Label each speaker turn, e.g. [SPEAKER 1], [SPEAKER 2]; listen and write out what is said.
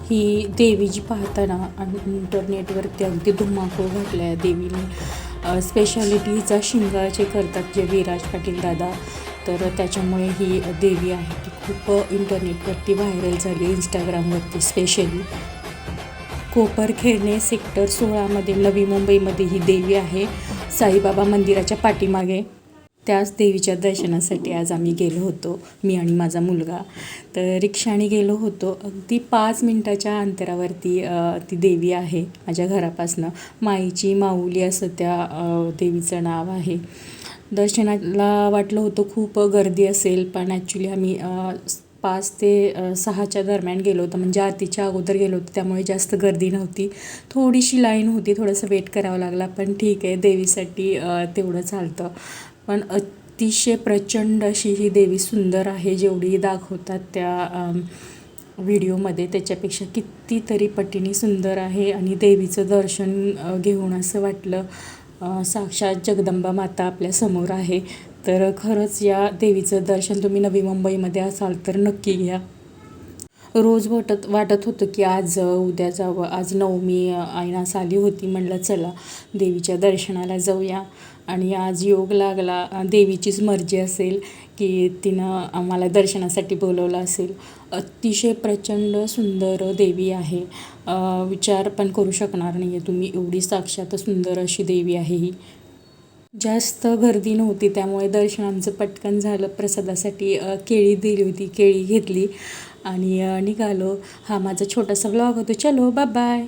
[SPEAKER 1] ही देवी जी पाहताना इंटरनेटवरती अगदी धुमाकूळ घातला आहे देवीने. स्पेशालिटी हिचा शिंगाचे करतात जे विराज पाटील दादा, तर त्याच्यामुळे ही देवी आहे ती खूप इंटरनेटवरती व्हायरल झाली, इंस्टाग्रामवरती स्पेशली. कोपरखेरणे सेक्टर 16मध्ये नवी मुंबईमध्ये ही देवी आहे, साईबाबा मंदिराच्या पाठीमागे. त्याच देवीच्या दर्शनासाठी आज आम्ही गेलो होतो, मी आणि माझा मुलगा. तर रिक्षाने गेलो होतो. अगदी 5 मिनटाच्या अंतरावरती ती देवी आहे माझ्या घरापासनं. माईची माऊली असं त्या देवीचं नाव आहे. दर्शनाला वाटलं होतं खूप गर्दी असेल, पण ॲक्च्युली आम्ही 5 ते 6च्या दरम्यान गेलो होतो, म्हणजे आरतीच्या अगोदर गेलो होतो, त्यामुळे जास्त गर्दी नव्हती. थोडीशी लाईन होती, थोडंसं वेट करावं लागला, पण ठीक आहे, देवीसाठी तेवढं चालतं. पण अतिशय प्रचंड अशी ही देवी सुंदर आहे, जेवढी दाखवतात त्या व्हिडिओमध्ये त्याच्यापेक्षा कितीतरी पटीने सुंदर आहे. आणि देवीचं दर्शन घेऊन असं वाटलं साक्षात जगदंबा माता आपल्यासमोर आहे. तर खरंच या देवीचं दर्शन तुम्ही नवी मुंबईमध्ये असाल तर नक्की घ्या. रोज वाटत होतं की आज उद्या जावं. आज नवमी ऐनास आली होती, म्हणलं चला देवीच्या दर्शनाला जाऊया. आणि आज योग लागला, देवीचीच मर्जी असेल की तिनं आम्हाला दर्शनासाठी बोलवलं असेल. अतिशय प्रचंड सुंदर देवी आहे, विचार पण करू शकणार नाही आहे तुम्ही, एवढी साक्षात सुंदर अशी देवी आहे ही. जास्त गर्दी नव्हती, त्यामुळे दर्शन आमचं पटकन झालं. प्रसादासाठी केळी दिली होती, केळी घेतली आणि निघालो. हा माझा छोटासा व्लॉग होतो. चलो बाय बाय.